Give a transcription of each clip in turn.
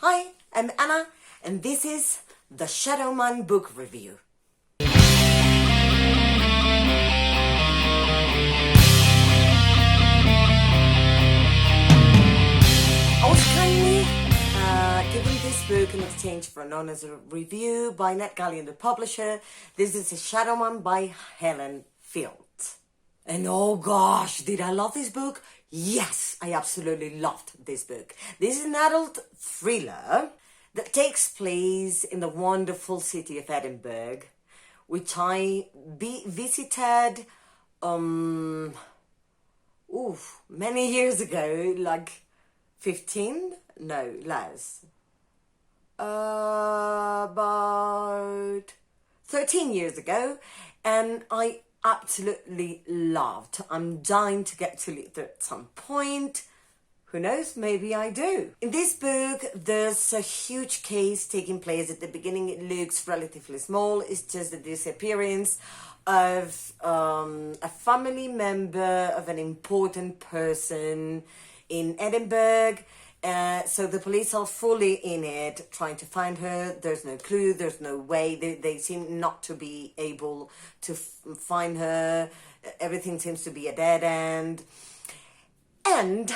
Hi, I'm Anna, and this is the Shadow Man book review. I was kindly given this book in exchange for an honest review by NetGalley, the publisher. This is A Shadow Man by Helen Field. And oh gosh, did I love this book? Yes, I absolutely loved this book. This is an adult thriller that takes place in the wonderful city of Edinburgh, which I visited many years ago, like 15? No, less. About 13 years ago, and I absolutely loved. I'm dying to get to live there at some point. Who knows, maybe I do. In this book, there's a huge case taking place. At the beginning, it looks relatively small. It's just the disappearance of a family member of an important person in Edinburgh. So the police are fully in it, trying to find her. There's no clue, there's no way. They seem not to be able to find her. Everything seems to be a dead end. And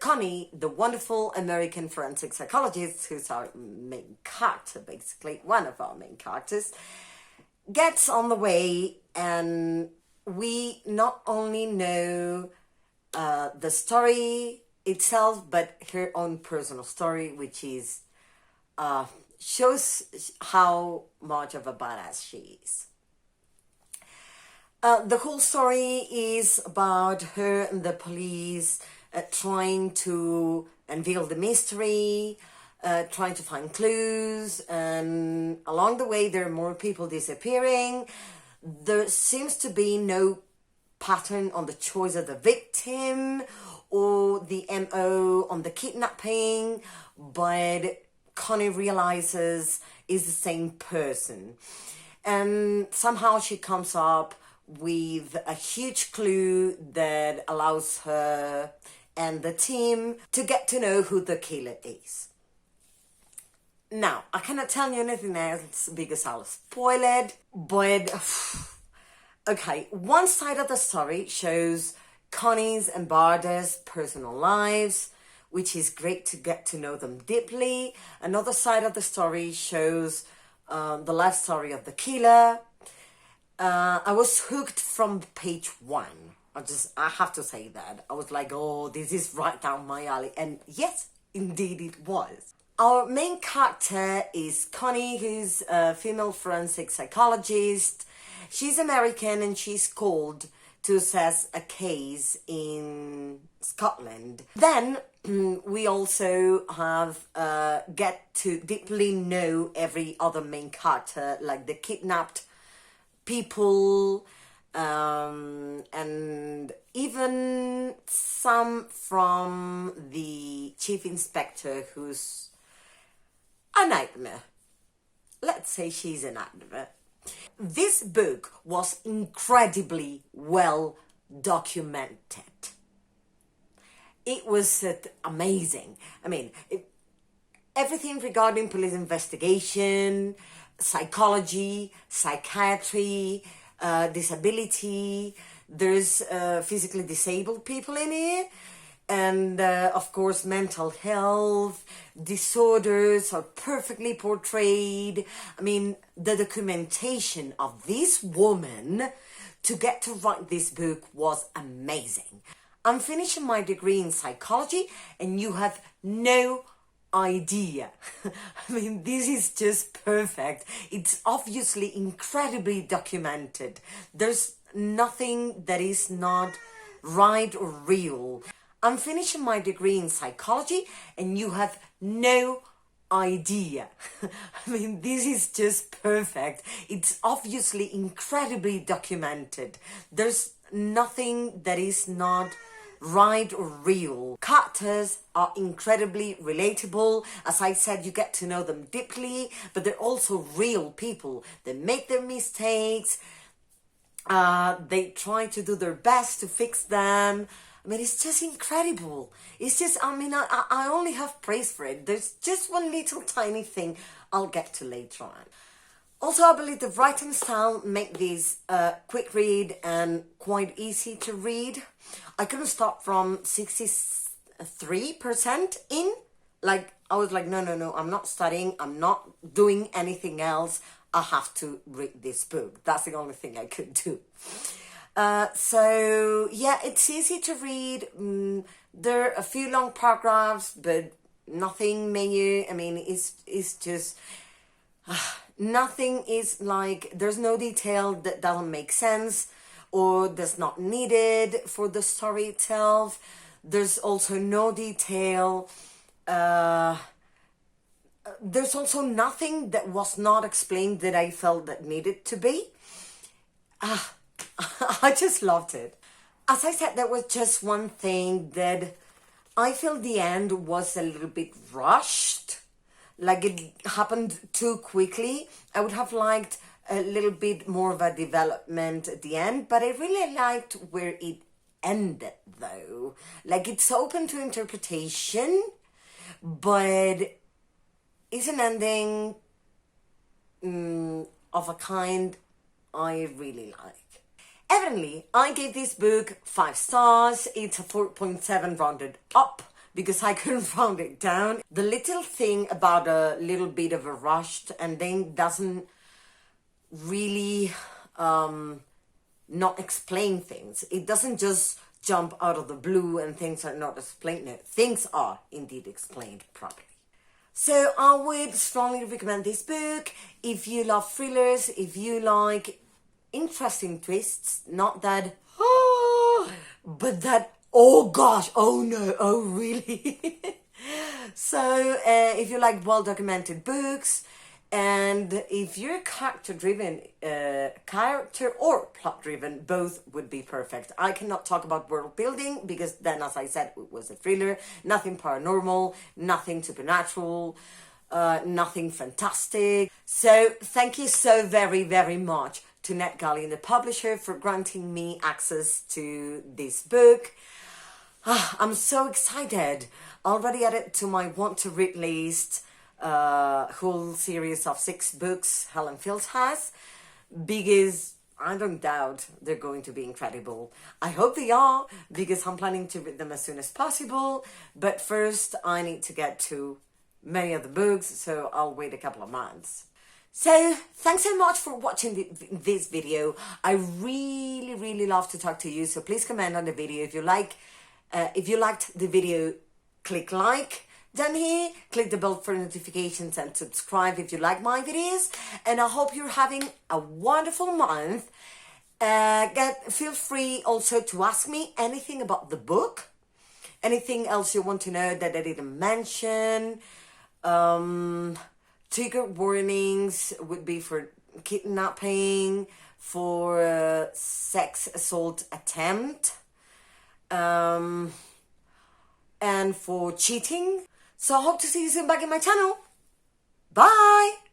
Connie, the wonderful American forensic psychologist, who's our main character, basically, one of our main characters, gets on the way, and we not only know the story itself, but her own personal story, which is shows how much of a badass she is. The whole story is about her and the police trying to unveil the mystery, trying to find clues, and along the way there are more people disappearing. There seems to be no pattern on the choice of the victim or the MO on the kidnapping, but Connie realizes is the same person. And somehow she comes up with a huge clue that allows her and the team to get to know who the killer is. Now, I cannot tell you anything else because I'll spoil it, but okay, one side of the story shows Connie's and Barda's personal lives, which is great to get to know them deeply. Another side of the story shows the life story of the killer. I was hooked from page one. I have to say that. I was like, oh, this is right down my alley. And yes, indeed it was. Our main character is Connie, who's a female forensic psychologist. She's American and she's called to assess a case in Scotland. Then we also have get to deeply know every other main character, like the kidnapped people, and even some from the chief inspector, who's a nightmare. Let's say she's a nightmare. This book was incredibly well documented. It was amazing. I mean, everything regarding police investigation, psychology, psychiatry, disability. There's physically disabled people in here. And of course, mental health, disorders are perfectly portrayed. I mean, the documentation of this woman to get to write this book was amazing. I'm finishing my degree in psychology, and you have no idea. I mean, this is just perfect. It's obviously incredibly documented. There's nothing that is not right or real. I'm finishing my degree in psychology, and you have no idea. I mean, this is just perfect. It's obviously incredibly documented. There's nothing that is not right or real. Characters are incredibly relatable. As I said, you get to know them deeply, but they're also real people. They make their mistakes. They try to do their best to fix them. I mean, it's just incredible. It's just, I mean, I only have praise for it. There's just one little tiny thing I'll get to later on. Also, I believe the writing style make this quick read and quite easy to read. I couldn't stop from 63% in. Like, I was like, no, I'm not studying. I'm not doing anything else. I have to read this book. That's the only thing I could do. So, yeah, it's easy to read. There are a few long paragraphs, but nothing major. I mean, it's just... nothing is like, there's no detail that doesn't make sense or that's not needed for the story itself. There's also no detail. There's also nothing that was not explained that I felt that needed to be. I just loved it. As I said, there was just one thing that I feel the end was a little bit rushed. Like it happened too quickly. I would have liked a little bit more of a development at the end, but I really liked where it ended though. Like it's open to interpretation, but it's an ending of a kind I really like. Evidently, I gave this book 5 stars. It's a 4.7 rounded up, because I couldn't round it down. The little thing about a little bit of a rushed ending doesn't really not explain things. It doesn't just jump out of the blue and things are not explained. No, things are indeed explained properly. So I would strongly recommend this book if you love thrillers, if you like interesting twists, not that, but that, oh gosh, oh no, oh really? So if you like well-documented books, and if you're character-driven, character or plot-driven, both would be perfect. I cannot talk about world building because then, as I said, it was a thriller. Nothing paranormal, nothing supernatural, nothing fantastic. So thank you so very, very much to NetGalley, the publisher, for granting me access to this book. I'm so excited. Already added to my want-to-read list. Whole series of 6 books Helen Fields has, because I don't doubt they're going to be incredible. I hope they are, because I'm planning to read them as soon as possible, but first I need to get to many of the books, so I'll wait a couple of months. So thanks so much for watching this video. I really love to talk to you, so please comment on the video. If you liked the video, click like down here, click the bell for notifications and subscribe if you like my videos, and I hope you're having a wonderful month. Feel free also to ask me anything about the book, anything else you want to know that I didn't mention. Trigger warnings would be for kidnapping, for sex assault attempt, and for cheating. So I hope to see you soon back in my channel. Bye!